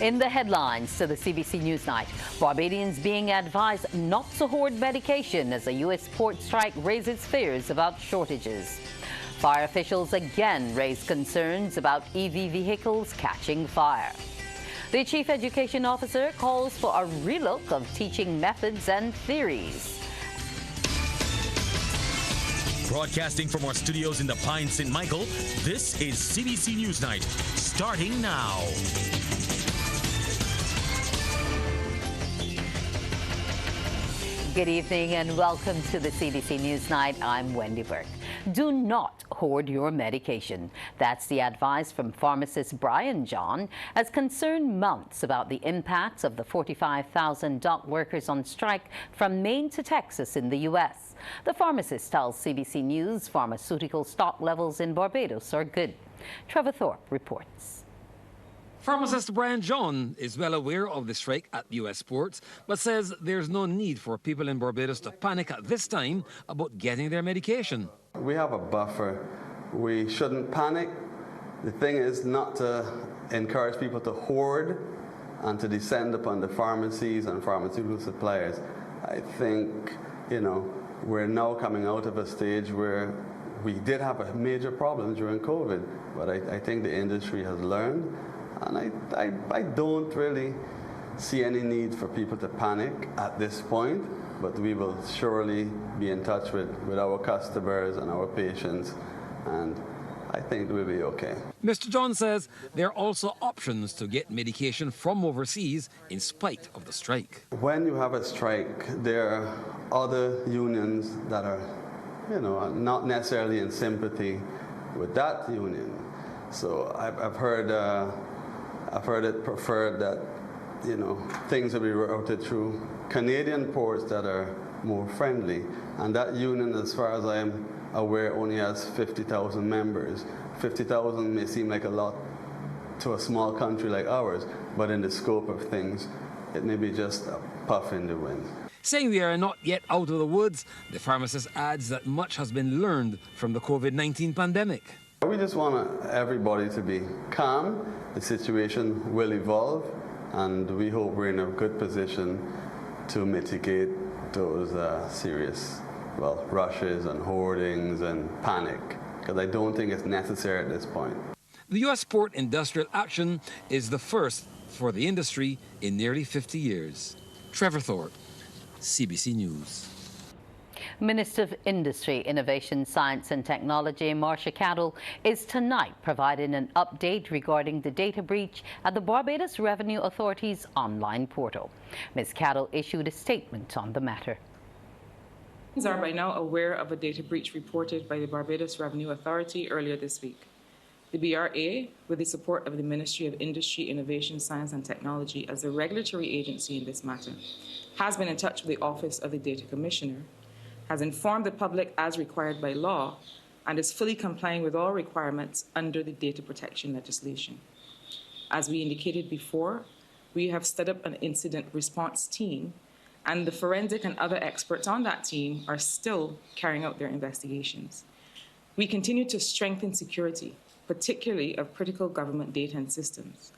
In the headlines to the CBC NewsNight, Barbadians being advised not to hoard medication as a U.S. port strike raises fears about shortages. Fire officials again raise concerns about EV vehicles catching fire. The Chief Education Officer calls for a relook of teaching methods and theories. Broadcasting from our studios in the Pine St. Michael, this is CBC NewsNight, starting now. Good evening and welcome to the CBC NewsNight. I'm Wendy Burke. Do not hoard your medication. That's the advice from pharmacist Brian John as concern mounts about the impacts of the 45,000 dock workers on strike from Maine to Texas in the U.S. The pharmacist tells CBC News pharmaceutical stock levels in Barbados are good. Trevor Thorpe reports. Pharmacist Brian John is well aware of the strike at U.S. ports, but says there's no need for people in Barbados to panic at this time about getting their medication. We have a buffer. We shouldn't panic. The thing is not to encourage people to hoard and to descend upon the pharmacies and pharmaceutical suppliers. I think, we're now coming out of a stage where we did have a major problem during COVID, but I think the industry has learned. And I don't really see any need for people to panic at this point, but we will surely be in touch with our customers and our patients, and I think we'll be okay. Mr. John says there are also options to get medication from overseas in spite of the strike. When you have a strike, there are other unions that are, not necessarily in sympathy with that union. So I've heard it preferred that, things will be routed through Canadian ports that are more friendly. And that union, as far as I'm aware, only has 50,000 members. 50,000 may seem like a lot to a small country like ours, but in the scope of things, it may be just a puff in the wind. Saying we are not yet out of the woods, the pharmacist adds that much has been learned from the COVID-19 pandemic. We just want everybody to be calm. The situation will evolve, and we hope we're in a good position to mitigate those serious, rushes and hoardings and panic, because I don't think it's necessary at this point. The U.S. port industrial action is the first for the industry in nearly 50 years. Trevor Thorpe, CBC News. Minister of Industry, Innovation, Science and Technology, Marcia Cattle, is tonight providing an update regarding the data breach at the Barbados Revenue Authority's online portal. Ms. Cattle issued a statement on the matter. We are by now aware of a data breach reported by the Barbados Revenue Authority earlier this week. The BRA, with the support of the Ministry of Industry, Innovation, Science and Technology as the regulatory agency in this matter, has been in touch with the Office of the Data Commissioner, has informed the public as required by law, and is fully complying with all requirements under the data protection legislation. As we indicated before, we have set up an incident response team, and the forensic and other experts on that team are still carrying out their investigations. We continue to strengthen security, particularly of critical government data and systems.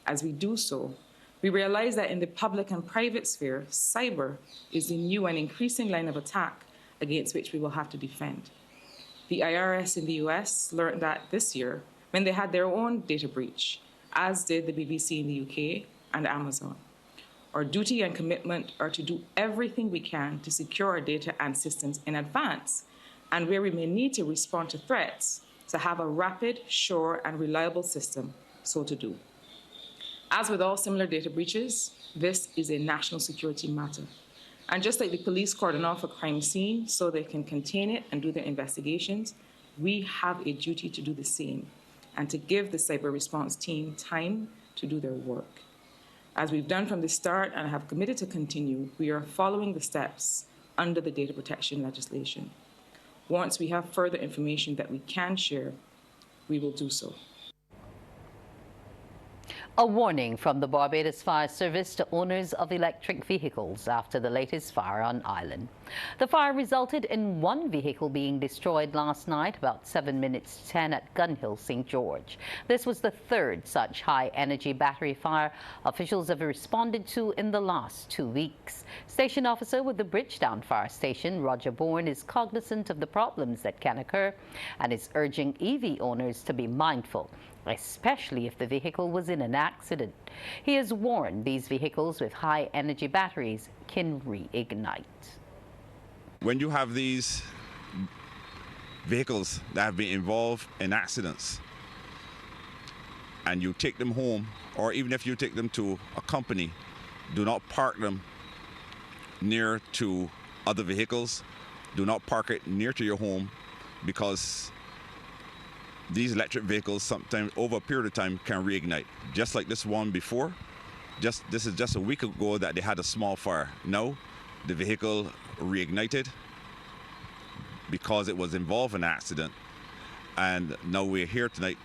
As we do so, we realize that in the public and private sphere, cyber is the new and increasing line of attack against which we will have to defend. The IRS in the US learned that this year when they had their own data breach, as did the BBC in the UK and Amazon. Our duty and commitment are to do everything we can to secure our data and systems in advance, and where we may need to respond to threats, to have a rapid, sure, and reliable system so to do. As with all similar data breaches, this is a national security matter. And just like the police cordon off a crime scene so they can contain it and do their investigations, we have a duty to do the same and to give the cyber response team time to do their work. As we've done from the start and have committed to continue, we are following the steps under the data protection legislation. Once we have further information that we can share, we will do so. A warning from the Barbados Fire Service to owners of electric vehicles after the latest fire on island. The fire resulted in one vehicle being destroyed last night about 7 minutes to 10 at Gun Hill, St. George. This was the third such high-energy battery fire officials have responded to in the last 2 weeks. Station officer with the Bridgetown Fire Station, Roger Bourne, is cognizant of the problems that can occur and is urging EV owners to be mindful, especially if the vehicle was in an accident. He has warned these vehicles with high energy batteries can reignite. When you have these vehicles that have been involved in accidents and you take them home, or even if you take them to a company, do not park them near to other vehicles. Do not park it near to your home, because these electric vehicles sometimes over a period of time can reignite. Just like this one before, this is just a week ago that they had a small fire. Now the vehicle reignited because it was involved in an accident, and now we're here tonight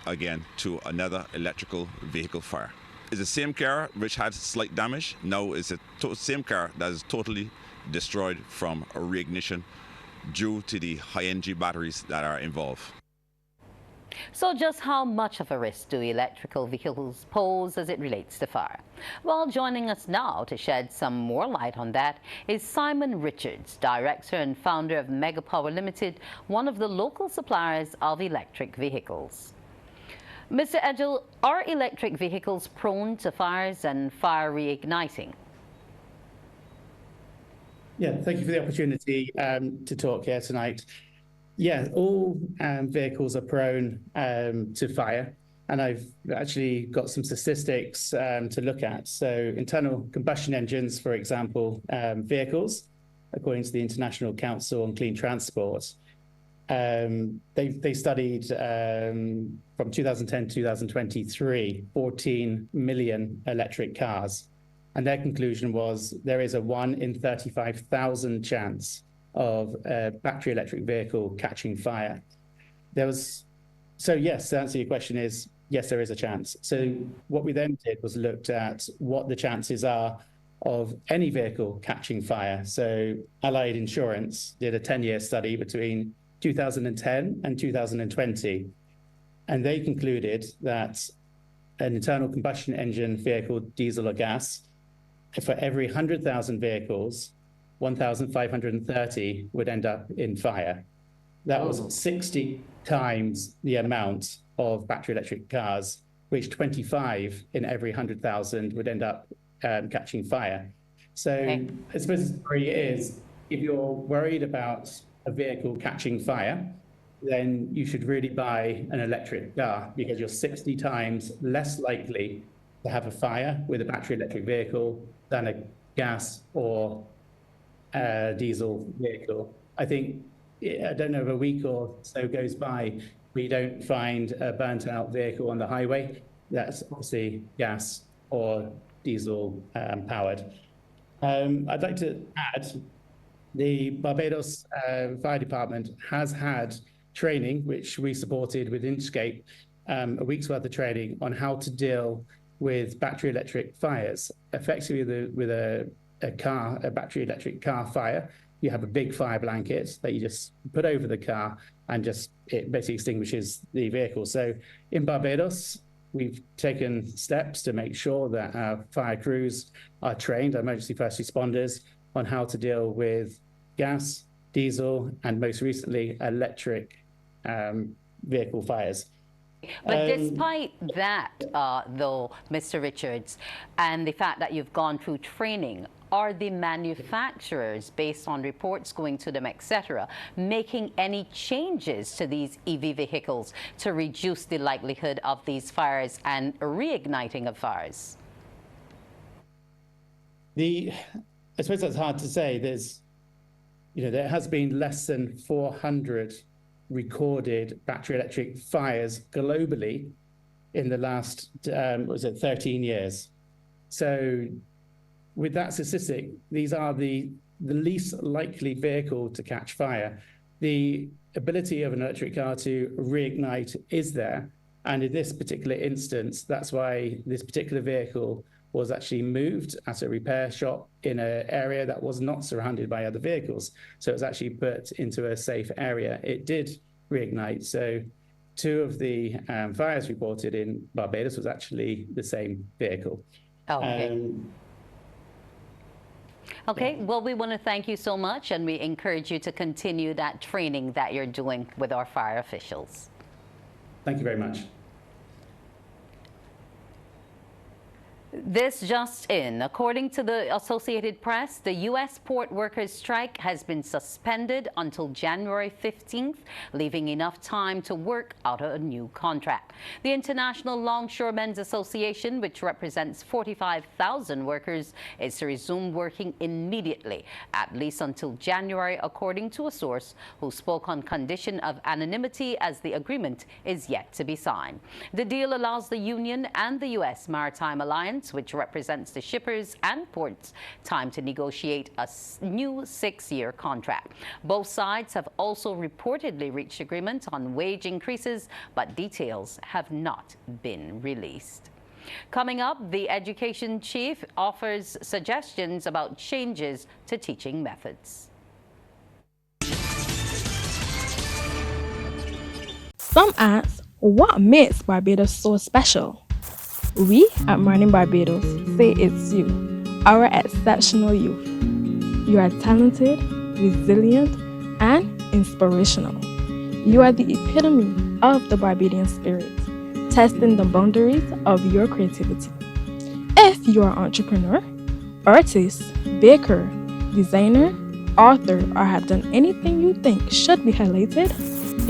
again to another electrical vehicle fire. It's the same car which had slight damage. Now it's the same car that is totally destroyed from a reignition due to the high energy batteries that are involved. So just how much of a risk do electrical vehicles pose as it relates to fire? Well, joining us now to shed some more light on that is Simon Richards, director and founder of Mega Power Limited, one of the local suppliers of electric vehicles. Mr. Edgell, are electric vehicles prone to fires and fire reigniting? Yeah, thank you for the opportunity to talk here tonight. Yeah, all vehicles are prone to fire, and I've actually got some statistics to look at. So internal combustion engines, for example, vehicles, according to the International Council on Clean Transport, they studied from 2010 to 2023, 14 million electric cars. And their conclusion was there is a 1 in 35,000 chance of a battery electric vehicle catching fire. So yes, to answer your question is, yes, there is a chance. So what we then did was looked at what the chances are of any vehicle catching fire. So Allied Insurance did a 10-year study between 2010 and 2020. And they concluded that an internal combustion engine vehicle, diesel or gas, for every 100,000 vehicles, 1,530 would end up in fire. That was 60 times the amount of battery electric cars, which 25 in every 100,000 would end up catching fire. So okay. I suppose the story is, if you're worried about a vehicle catching fire, then you should really buy an electric car, because you're 60 times less likely to have a fire with a battery electric vehicle than a gas or diesel vehicle. I think, I don't know, if a week or so goes by, we don't find a burnt out vehicle on the highway that's obviously gas or diesel powered. I'd like to add, the Barbados Fire Department has had training, which we supported with Inchcape, a week's worth of training on how to deal with battery electric fires. Effectively, with a battery electric car fire, you have a big fire blanket that you just put over the car, and it basically extinguishes the vehicle. So in Barbados, we've taken steps to make sure that our fire crews are trained, our emergency first responders, on how to deal with gas, diesel, and most recently, electric vehicle fires. But despite that, though, Mr. Richards, and the fact that you've gone through training, are the manufacturers, based on reports going to them, etc., making any changes to these EV vehicles to reduce the likelihood of these fires and reigniting of fires? I suppose that's hard to say. There has been less than 400 recorded battery electric fires globally in the last 13 years. So with that statistic, these are the least likely vehicle to catch fire. The ability of an electric car to reignite is there, And in this particular instance, that's why this particular vehicle was actually moved at a repair shop in an area that was not surrounded by other vehicles. So it was actually put into a safe area. It did reignite. So 2 of the fires reported in Barbados was actually the same vehicle. Okay. Okay, well, we want to thank you so much, and we encourage you to continue that training that you're doing with our fire officials. Thank you very much. This just in. According to the Associated Press, the U.S. port workers' strike has been suspended until January 15th, leaving enough time to work out a new contract. The International Longshoremen's Association, which represents 45,000 workers, is to resume working immediately, at least until January, according to a source who spoke on condition of anonymity, as the agreement is yet to be signed. The deal allows the union and the U.S. Maritime Alliance, which represents the shippers and ports, time to negotiate a new 6-year contract. Both sides have also reportedly reached agreement on wage increases, but details have not been released. Coming up, the education chief offers suggestions about changes to teaching methods. Some ask, what makes Barbados so special? We at Morning Barbados say it's you, our exceptional youth. You are talented, resilient, and inspirational. You are the epitome of the Barbadian spirit, testing the boundaries of your creativity. If you are an entrepreneur, artist, baker, designer, author, or have done anything you think should be highlighted,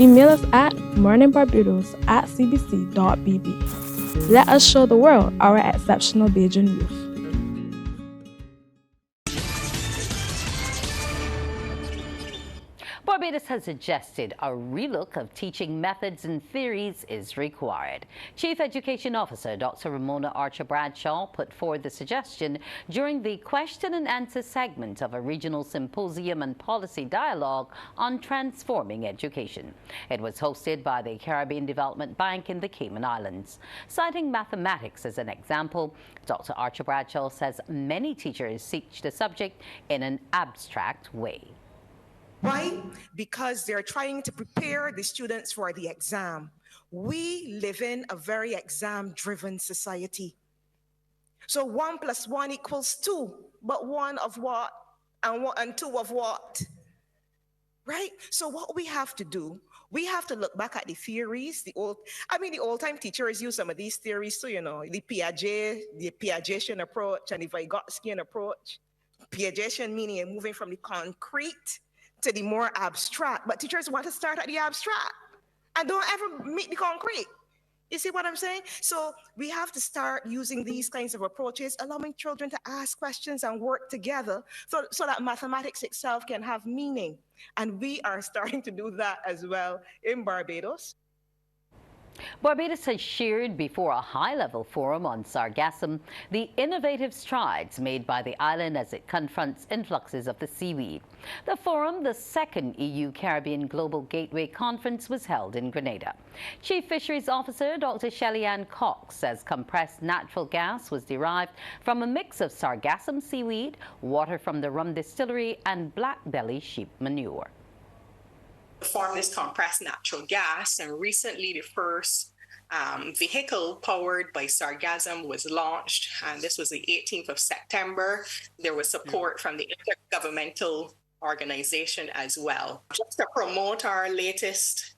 email us at morningbarbados@cbc.bb. Let us show the world our exceptional Bajan youth. Barbados has suggested a relook of teaching methods and theories is required. Chief Education Officer Dr. Ramona Archer-Bradshaw put forward the suggestion during the question and answer segment of a regional symposium and policy dialogue on transforming education. It was hosted by the Caribbean Development Bank in the Cayman Islands. Citing mathematics as an example, Dr. Archer-Bradshaw says many teachers teach the subject in an abstract way. Why? Because they're trying to prepare the students for the exam. We live in a very exam-driven society. So 1 + 1 = 2, but 1 of what and 2 of what? Right? So what we have to do, we have to look back at the theories. The old-time teachers use some of these theories too, the Piagetian approach and the Vygotskian approach. Piagetian meaning moving from the concrete to the more abstract, but teachers want to start at the abstract and don't ever meet the concrete. You see what I'm saying? So we have to start using these kinds of approaches, allowing children to ask questions and work together so that mathematics itself can have meaning. And we are starting to do that as well in Barbados. Barbados has shared before a high-level forum on sargassum the innovative strides made by the island as it confronts influxes of the seaweed. The forum, the second EU Caribbean Global Gateway Conference, was held in Grenada. Chief Fisheries Officer Dr. Shelly-Ann Cox says compressed natural gas was derived from a mix of sargassum seaweed, water from the rum distillery, and black belly sheep manure. Form this compressed natural gas, and recently the first vehicle powered by sargassum was launched, and this was the 18th of September. There was support from the intergovernmental organization as well, just to promote our latest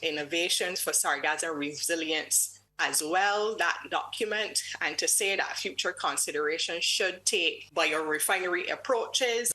innovations for sargassum resilience as well, that document, and to say that future considerations should take biorefinery approaches.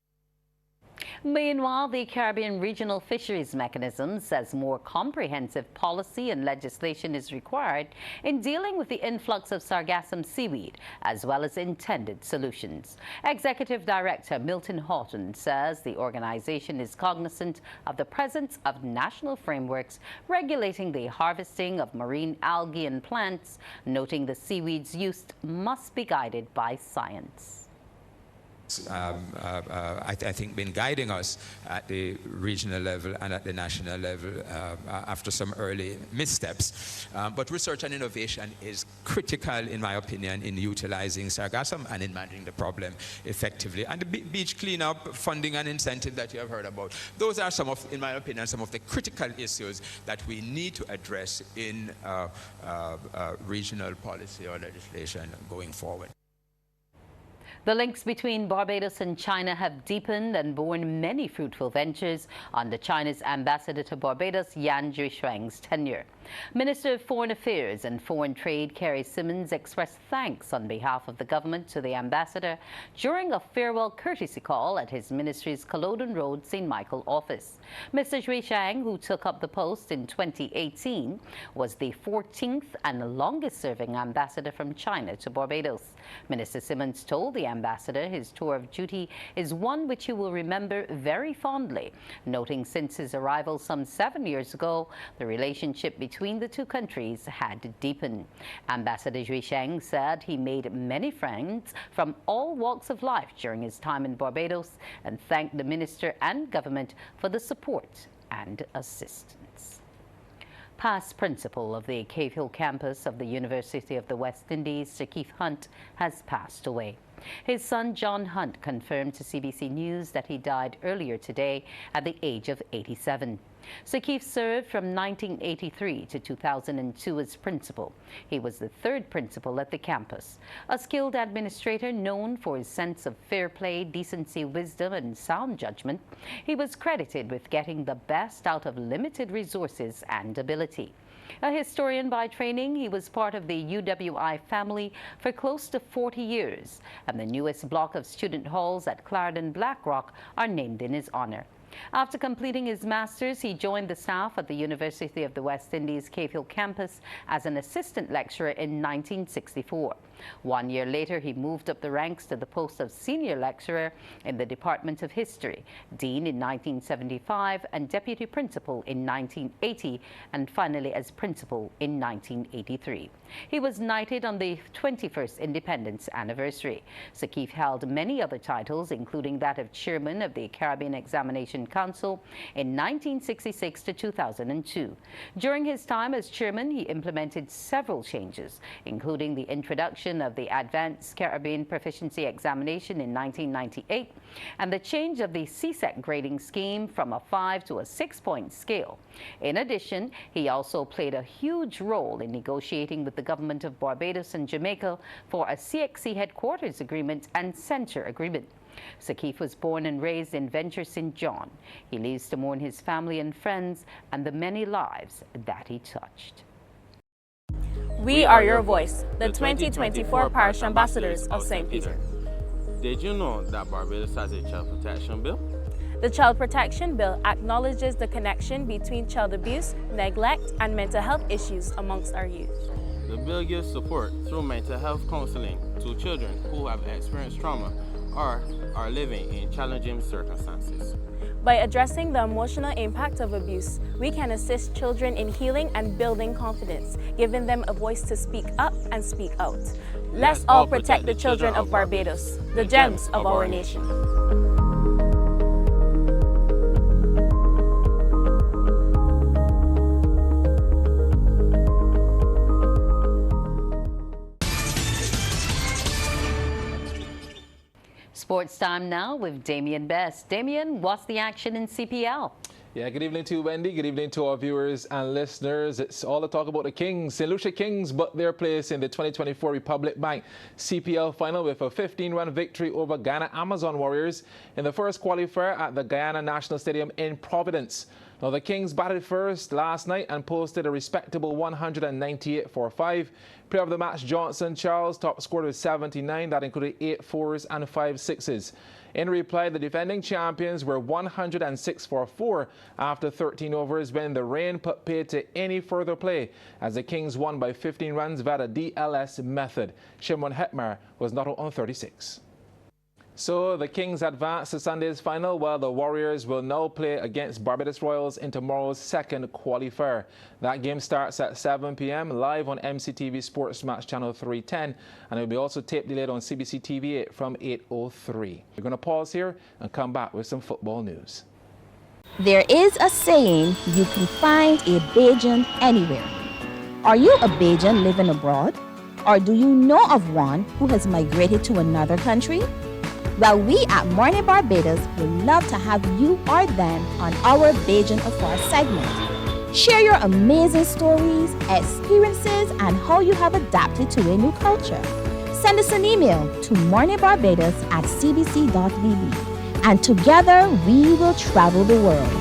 Meanwhile, the Caribbean Regional Fisheries Mechanism says more comprehensive policy and legislation is required in dealing with the influx of sargassum seaweed, as well as intended solutions. Executive Director Milton Horton says the organization is cognizant of the presence of national frameworks regulating the harvesting of marine algae and plants, noting the seaweed's use must be guided by science. I think been guiding us at the regional level and at the national level after some early missteps. But research and innovation is critical, in my opinion, in utilizing sargassum and in managing the problem effectively. And the beach cleanup, funding and incentive that you have heard about, those are some of, in my opinion, some of the critical issues that we need to address in regional policy or legislation going forward. The links between Barbados and China have deepened and borne many fruitful ventures under China's ambassador to Barbados, Yan Zhuisheng's tenure. Minister of Foreign Affairs and Foreign Trade Carrie Simmons expressed thanks on behalf of the government to the ambassador during a farewell courtesy call at his ministry's Culloden Road, St. Michael office. Mr. Zhuisheng, who took up the post in 2018, was the 14th and longest-serving ambassador from China to Barbados. Minister Simmons told the ambassador his tour of duty is one which he will remember very fondly, noting since his arrival some 7 years ago, the relationship between the two countries had deepened. Ambassador Zhuisheng said he made many friends from all walks of life during his time in Barbados and thanked the minister and government for the support and assistance. Past principal of the Cave Hill campus of the University of the West Indies, Sir Keith Hunt, has passed away. His son, John Hunt, confirmed to CBC News that he died earlier today at the age of 87. Sir Keith served from 1983 to 2002 as principal. He was the third principal at the campus. A skilled administrator known for his sense of fair play, decency, wisdom, and sound judgment, he was credited with getting the best out of limited resources and ability. A historian by training, he was part of the UWI family for close to 40 years, and the newest block of student halls at Clarendon Blackrock are named in his honor. After completing his master's, he joined the staff at the University of the West Indies Cave Hill campus as an assistant lecturer in 1964. 1 year later, he moved up the ranks to the post of senior lecturer in the Department of History, dean in 1975 and deputy principal in 1980, and finally as principal in 1983. He was knighted on the 21st Independence anniversary. Sir Keith held many other titles, including that of chairman of the Caribbean Examination Council in 1966 to 2002. During his time as chairman, he implemented several changes, including the introduction of the Advanced Caribbean Proficiency Examination in 1998 and the change of the CSEC grading scheme from a 5 to a 6-point scale. In addition, he also played a huge role in negotiating with the government of Barbados and Jamaica for a CXC headquarters agreement and center agreement. Sir Keith was born and raised in Venture St. John. He leaves to mourn his family and friends and the many lives that he touched. We are your voice, the 2024 Parish Ambassadors of St. Peter. Did you know that Barbados has a child protection bill? The Child Protection Bill acknowledges the connection between child abuse, neglect, and mental health issues amongst our youth. The bill gives support through mental health counseling to children who have experienced trauma or are living in challenging circumstances. By addressing the emotional impact of abuse, we can assist children in healing and building confidence, giving them a voice to speak up and speak out. Let's all protect the children of Barbados, the gems of our nation. Sports time now with Damien Best. Damien, what's the action in CPL? Yeah, good evening to you, Wendy. Good evening to our viewers and listeners. It's all the talk about the Kings. St. Lucia Kings booked their place in the 2024 Republic Bank CPL final with a 15-run victory over Guyana Amazon Warriors in the first qualifier at the Guyana National Stadium in Providence. Now, the Kings batted first last night and posted a respectable 198 for 5. Player of the match, Johnson Charles, top scored with 79. That included 8 4s and 5 6s. In reply, the defending champions were 106 for 4 after 13 overs when the rain put paid to any further play as the Kings won by 15 runs via the DLS method. Shimon Hetmar was not out on 36. So the Kings advance to Sunday's final, while the Warriors will now play against Barbados Royals in tomorrow's second qualifier. That game starts at 7 p.m. live on MCTV Sports Match Channel 310, and it will be also tape delayed on CBC TV 8 from 8:03. We're going to pause here and come back with some football news. There is a saying, you can find a Bajan anywhere. Are you a Bajan living abroad? Or do you know of one who has migrated to another country? Well, we at Morning Barbados would love to have you or them on our Bajan Afar segment. Share your amazing stories, experiences, and how you have adapted to a new culture. Send us an email to morningbarbados@cbc.vb, and together we will travel the world.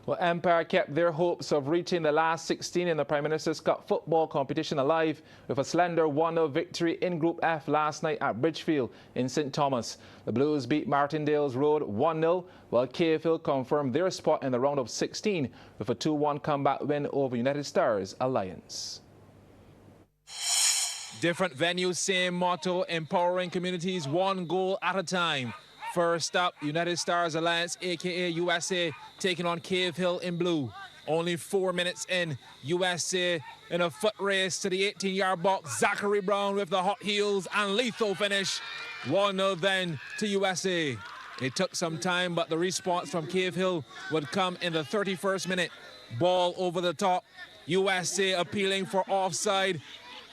Well, Empire kept their hopes of reaching the last 16 in the Prime Minister's Cup football competition alive with a slender 1-0 victory in Group F last night at Bridgefield in St. Thomas. The Blues beat Martindale's Road 1-0, while Cave Hill confirmed their spot in the round of 16 with a 2-1 comeback win over United Stars Alliance. Different venues, same motto, empowering communities one goal at a time. First up, United Stars Alliance, aka USA, taking on Cave Hill in blue. Only 4 minutes in, USA in a foot race to the 18-yard box. Zachary Brown with the hot heels and lethal finish. 1-0 then to USA. It took some time, but the response from Cave Hill would come in the 31st minute. Ball over the top. USA appealing for offside.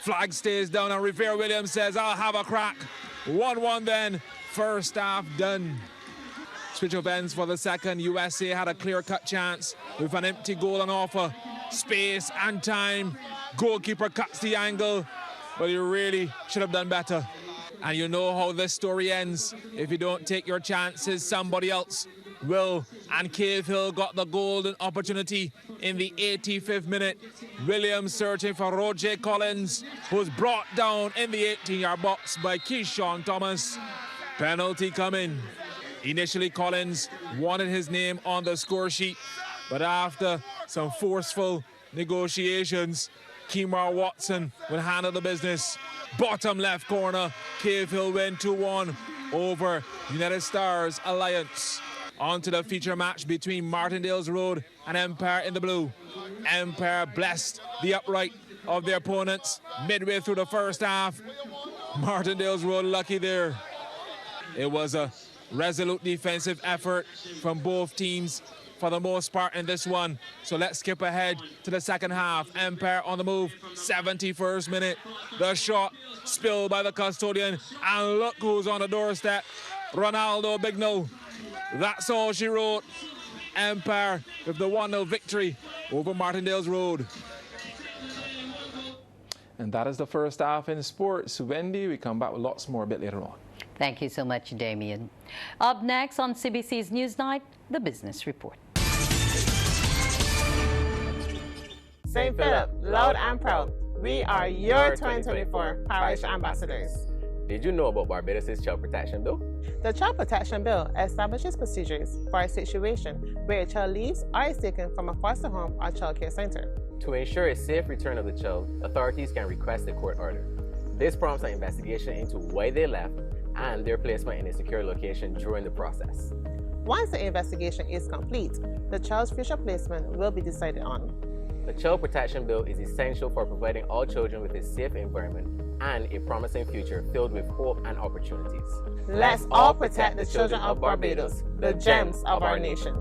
Flag stays down and Revere Williams says, I'll have a crack. 1-1 then. First half done. Switch of ends for the second. USA had a clear-cut chance with an empty goal on offer. Space and time. Goalkeeper cuts the angle, but he really should have done better. And you know how this story ends. If you don't take your chances, somebody else will. And Cave Hill got the golden opportunity in the 85th minute. Williams searching for Roger Collins, who's brought down in the 18-yard box by Keyshawn Thomas. Penalty coming. Initially, Collins wanted his name on the score sheet, but after some forceful negotiations, Kemar Watson would handle the business. Bottom left corner, Cave Hill win 2-1 over United Stars Alliance. On to the feature match between Martindale's Road and Empire in the blue. Empire blessed the upright of their opponents midway through the first half. Martindale's Road lucky there. It was a resolute defensive effort from both teams for the most part in this one. So let's skip ahead to the second half. Empire on the move, 71st minute. The shot spilled by the custodian, and look who's on the doorstep. Ronaldo Bigno. That's all she wrote. Empire with the 1-0 victory over Martindale's Road. And that is the first half in sports. Wendy, we come back with lots more a bit later on. Thank you so much, Damien. Up next on CBC's Newsnight, the Business Report. St. Philip, loud and proud, we are your 2024 Parish Ambassadors. Did you know about Barbados' Child Protection Bill? The Child Protection Bill establishes procedures for a situation where a child leaves or is taken from a foster home or child care center. To ensure a safe return of the child, authorities can request a court order. This prompts an investigation into why they left and their placement in a secure location during the process. Once the investigation is complete, the child's future placement will be decided on. The Child Protection Bill is essential for providing all children with a safe environment and a promising future filled with hope and opportunities. Let's all protect the children of Barbados, the gems of our nation.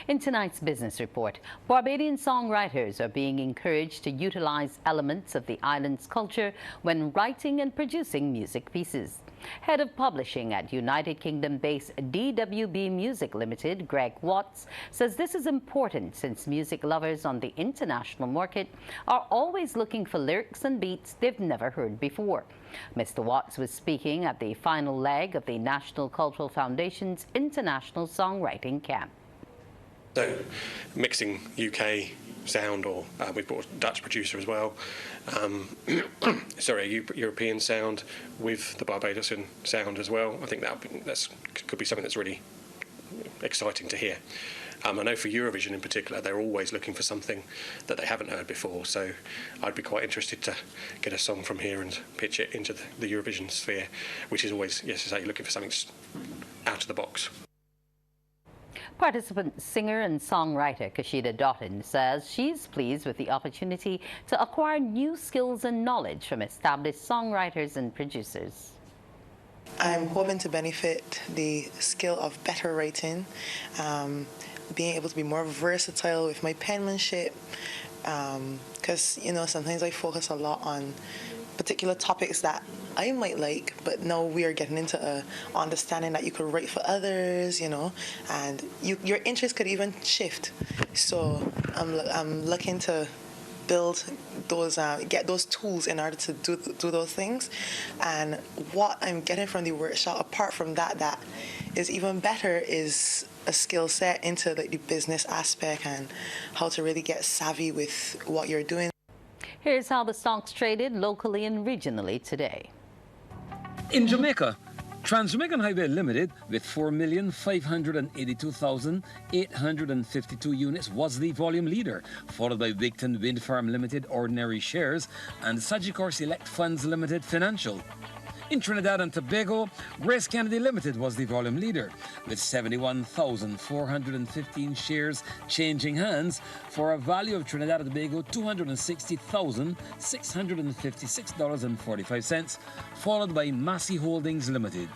In tonight's business report, Barbadian songwriters are being encouraged to utilize elements of the island's culture when writing and producing music pieces. Head of Publishing at United Kingdom-based DWB Music Limited, Greg Watts, says this is important since music lovers on the international market are always looking for lyrics and beats they've never heard before. Mr. Watts was speaking at the final leg of the National Cultural Foundation's International Songwriting Camp. So, mixing UK sound, or we've got a Dutch producer as well. Sorry, a European sound with the Barbadosian sound as well. I think that could be something that's really exciting to hear. I know for Eurovision in particular, they're always looking for something that they haven't heard before, so I'd be quite interested to get a song from here and pitch it into the Eurovision sphere, which is always, yes, to say, looking for something out of the box. Participant singer and songwriter Kashida Doughton says she's pleased with the opportunity to acquire new skills and knowledge from established songwriters and producers. I'm hoping to benefit the skill of better writing, being able to be more versatile with my penmanship, because, you know, sometimes I focus a lot on particular topics that I might like, but now we are getting into a understanding that you could write for others, you know, and your interest could even shift. So I'm looking to build those, get those tools in order to do those things. And what I'm getting from the workshop, apart from that is even better, is a skill set into the business aspect and how to really get savvy with what you're doing. Here's how the stocks traded locally and regionally today. In Jamaica, Trans-Jamaican Highway Limited with 4,582,852 units was the volume leader, followed by Wigton Wind Farm Limited ordinary shares and Sagicor Select Funds Limited Financial. In Trinidad and Tobago, Grace Kennedy Limited was the volume leader, with 71,415 shares changing hands for a value of Trinidad and Tobago $260,656.45, followed by Massey Holdings Limited.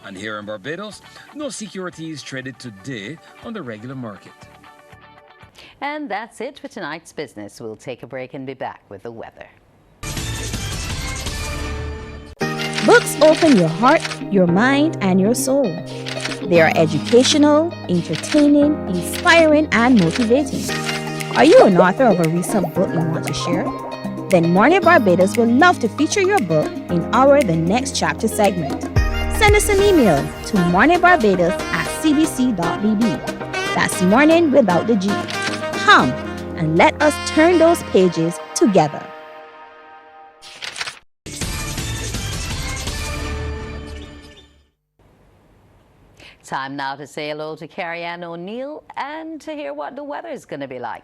And here in Barbados, no securities traded today on the regular market. And that's it for tonight's business. We'll take a break and be back with the weather. Books open your heart, your mind, and your soul. They are educational, entertaining, inspiring, and motivating. Are you an author of a recent book you want to share? Then Morning Barbados would love to feature your book in our The Next Chapter segment. Send us an email to morningbarbados@cbc.bb. That's morning without the G. Come and let us turn those pages together. Time now to say hello to Carrie Ann O'Neill and to hear what the weather is going to be like.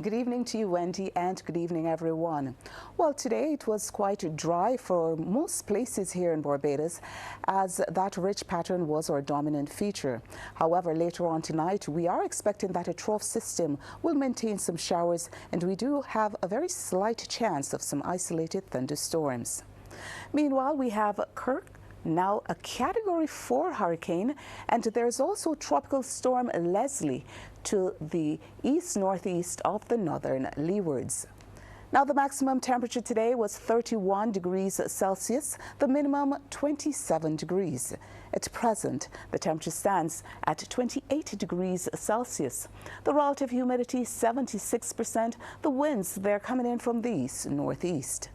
Good evening to you, Wendy, and good evening, everyone. Well, today it was quite dry for most places here in Barbados, as that ridge pattern was our dominant feature. However, later on tonight, we are expecting that a trough system will maintain some showers, and we do have a very slight chance of some isolated thunderstorms. Meanwhile, we have Kirk, now a Category 4 hurricane, and there's also Tropical Storm Leslie to the east-northeast of the northern leewards. Now, the maximum temperature today was 31 degrees Celsius, the minimum 27 degrees. At present, the temperature stands at 28 degrees Celsius. The relative humidity 76%. The winds, they're coming in from the east-northeast.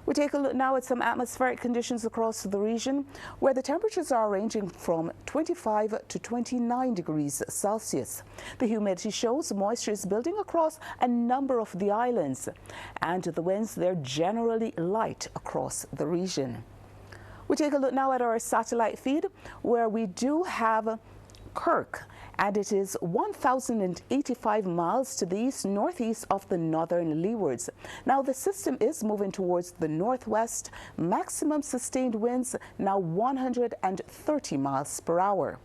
We take a look now at some atmospheric conditions across the region, where the temperatures are ranging from 25 to 29 degrees Celsius. The humidity shows moisture is building across a number of the islands, and the winds, they're generally light across the region. We take a look now at our satellite feed, where we do have Kirk, and it is 1,085 miles to the east-northeast of the northern leewards. Now, the system is moving towards the northwest, maximum sustained winds now 130 miles per hour.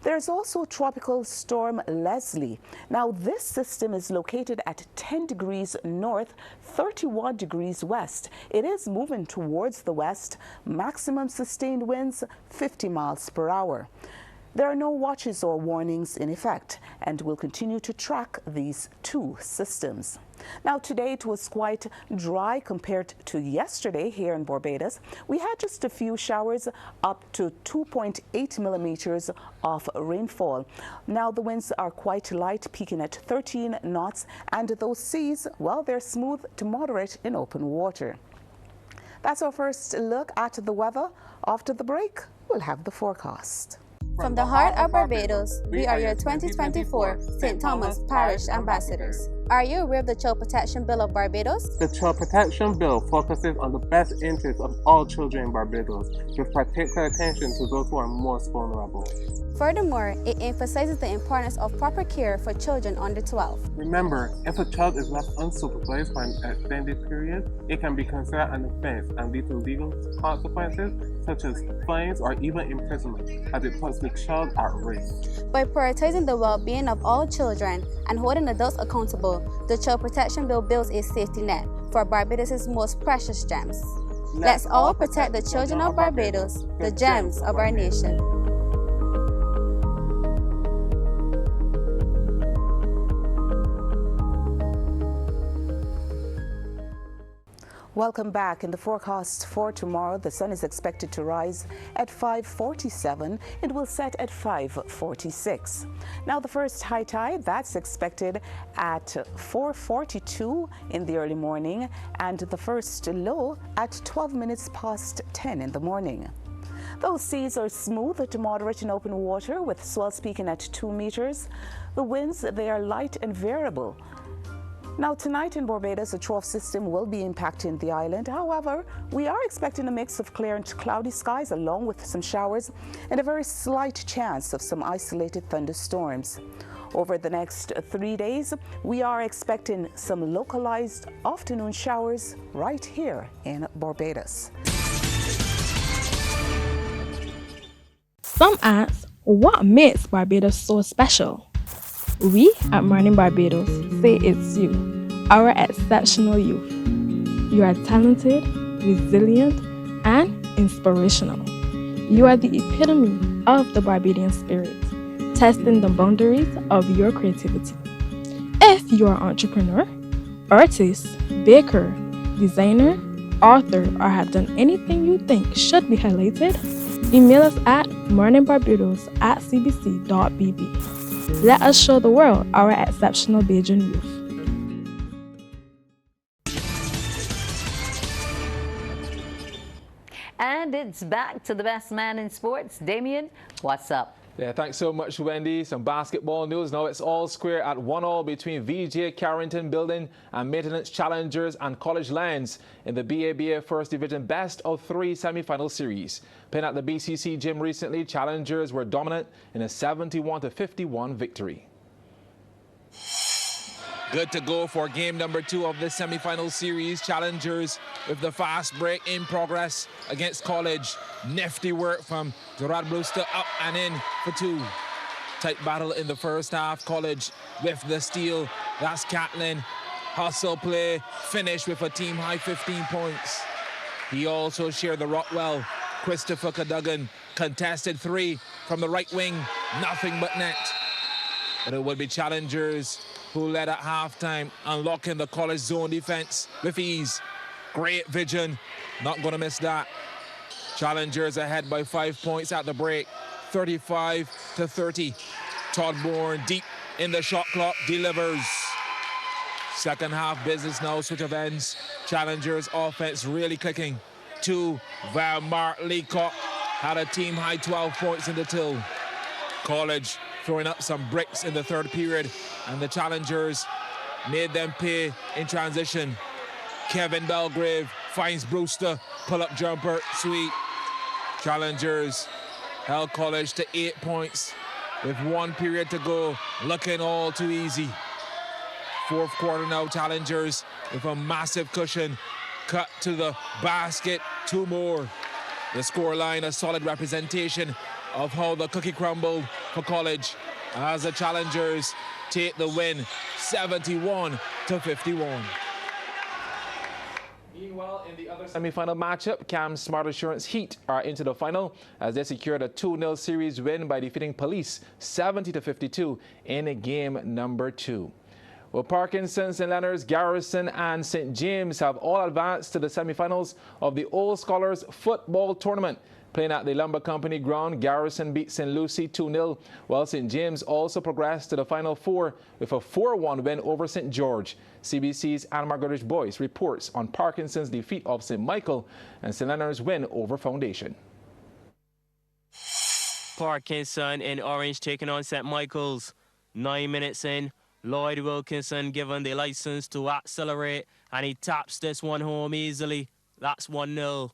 There's also Tropical Storm Leslie. Now, this system is located at 10 degrees north, 31 degrees west. It is moving towards the west, maximum sustained winds 50 miles per hour. There are no watches or warnings in effect, and we'll continue to track these two systems. Now, today it was quite dry compared to yesterday here in Barbados. We had just a few showers, up to 2.8 millimeters of rainfall. Now, the winds are quite light, peaking at 13 knots, and those seas, well, they're smooth to moderate in open water. That's our first look at the weather. After the break, we'll have the forecast. From the heart of Barbados, we are your 2024 St. Thomas Parish Ambassadors. Are you aware of the Child Protection Bill of Barbados? The Child Protection Bill focuses on the best interests of all children in Barbados, with particular attention to those who are most vulnerable. Furthermore, it emphasizes the importance of proper care for children under 12. Remember, if a child is left unsupervised for an extended period, it can be considered an offense and lead to legal consequences such as fines or even imprisonment, as it puts the child at risk. By prioritizing the well-being of all children and holding adults accountable, the Child Protection Bill builds a safety net for Barbados' most precious gems. Let's all protect the children of Barbados, the gems of our nation. Welcome back. In the forecast for tomorrow, the sun is expected to rise at 5:47 and will set at 5:46. Now, the first high tide, that's expected at 4:42 in the early morning, and the first low at 12 minutes past 10 in the morning. Those seas are smooth to moderate in open water, with swells peaking at 2 meters. The winds, they are light and variable. Now, tonight in Barbados, a trough system will be impacting the island. However, we are expecting a mix of clear and cloudy skies along with some showers and a very slight chance of some isolated thunderstorms. Over the next 3 days, we are expecting some localized afternoon showers right here in Barbados. Some ask, what makes Barbados so special? We at Morning Barbados say it's you, our exceptional youth. You are talented, resilient, and inspirational. You are the epitome of the Barbadian spirit, testing the boundaries of your creativity. If you are an entrepreneur, artist, baker, designer, author, or have done anything you think should be highlighted, email us at morningbarbados@cbc.bb. Let us show the world our exceptional Bajan youth. And it's back to the best man in sports. Damien, what's up? Yeah, thanks so much, Wendy. Some basketball news. Now it's all square at 1-1 between VJ Carrington Building and Maintenance Challengers and College Lands in the BABA First Division Best of 3 semi-final series. Playing at the BCC gym recently, Challengers were dominant in a 71-51 victory. Good to go for game number 2 of this semi-final series. Challengers with the fast break in progress against College. Nifty work from Gerard Brewster up and in for 2. Tight battle in the first half. College with the steal. That's Catlin. Hustle play. Finish with a team high 15 points. He also shared the rock well. Christopher Cadogan contested 3 from the right wing. Nothing but net. But it would be Challengers who led at halftime, unlocking the College zone defense with ease. Great vision, not going to miss that. Challengers ahead by 5 points at the break, 35-30. Todd Bourne deep in the shot clock, delivers. Second half business now, switch of ends. Challengers offense really clicking. 2 via Mark Leacock, had a team high 12 points in the till. College throwing up some bricks in the third period, and the Challengers made them pay in transition. Kevin Belgrave finds Brewster, pull-up jumper, sweet. Challengers held College to 8 points with 1 period to go, looking all too easy. Fourth quarter now, Challengers with a massive cushion, cut to the basket, 2 more. The scoreline, a solid representation of how the cookie crumbled for College as the Challengers take the win 71-51. Meanwhile, in the other semi-final matchup, Cam Smart Assurance Heat are into the final as they secured a 2-0 series win by defeating Police 70-52 in game number 2. Well, Parkinson, St. Leonard's, Garrison and St. James have all advanced to the semi-finals of the Old Scholars Football Tournament. Playing at the Lumber Company ground, Garrison beat St. Lucie 2-0, while St. James also progressed to the Final 4 with a 4-1 win over St. George. CBC's Anne Margaret Boyce reports on Parkinson's defeat of St. Michael and St. Leonard's win over Foundation. Parkinson in orange taking on St. Michael's. 9 minutes in, Lloyd Wilkinson given the license to accelerate, and he taps this one home easily. That's 1-0.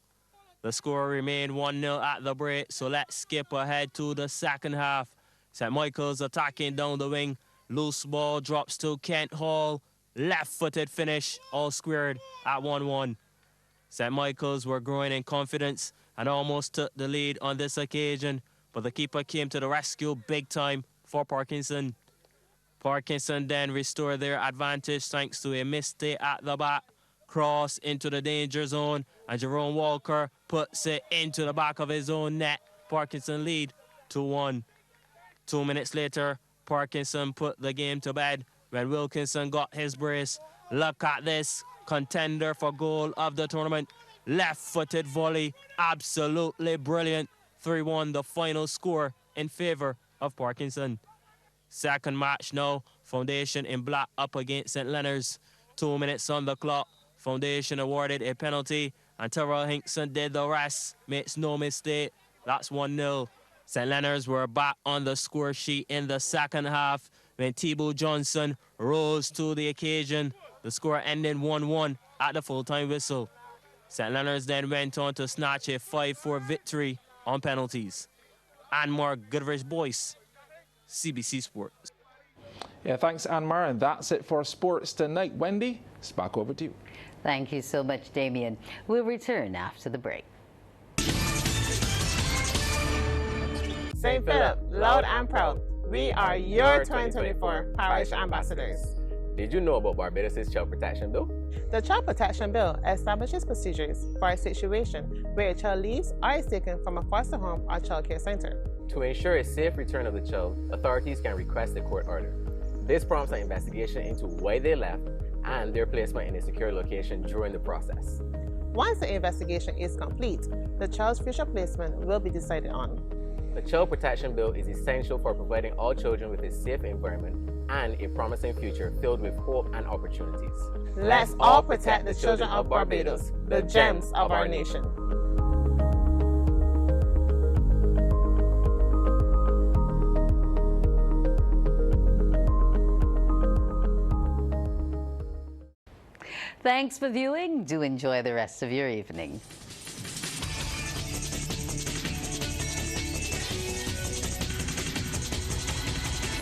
The score remained 1-0 at the break, so let's skip ahead to the second half. St. Michael's attacking down the wing. Loose ball drops to Kent Hall. Left-footed finish, all squared at 1-1. St. Michael's were growing in confidence and almost took the lead on this occasion, but the keeper came to the rescue big time for Parkinson. Parkinson then restored their advantage thanks to a mistake at the back. Cross into the danger zone, and Jerome Walker puts it into the back of his own net. Parkinson lead 2-1. 2 minutes later, Parkinson put the game to bed when Wilkinson got his brace. Look at this, contender for goal of the tournament. Left-footed volley, absolutely brilliant. 3-1 the final score in favor of Parkinson. Second match now, Foundation in black up against St. Leonard's. 2 minutes on the clock. Foundation awarded a penalty, and Terrell Hinkson did the rest. Makes no mistake. That's 1-0. St. Leonard's were back on the score sheet in the second half when Thibaut Johnson rose to the occasion. The score ended 1-1 at the full-time whistle. St. Leonard's then went on to snatch a 5-4 victory on penalties. Anmar Goodrich-Boyce, CBC Sports. Yeah, thanks, Anmar, and that's it for sports tonight. Wendy, it's back over to you. Thank you so much, Damien. We'll return after the break. St. Philip, loud and proud, we are your 2024 Parish Ambassadors. Did you know about Barbados' Child Protection Bill? The Child Protection Bill establishes procedures for a situation where a child leaves or is taken from a foster home or child care center. To ensure a safe return of the child, authorities can request a court order. This prompts an investigation into why they left and their placement in a secure location during the process. Once the investigation is complete, the child's future placement will be decided on. The Child Protection Bill is essential for providing all children with a safe environment and a promising future filled with hope and opportunities. Let's all protect the children of Barbados, the gems of our nation. Thanks for viewing. Do enjoy the rest of your evening.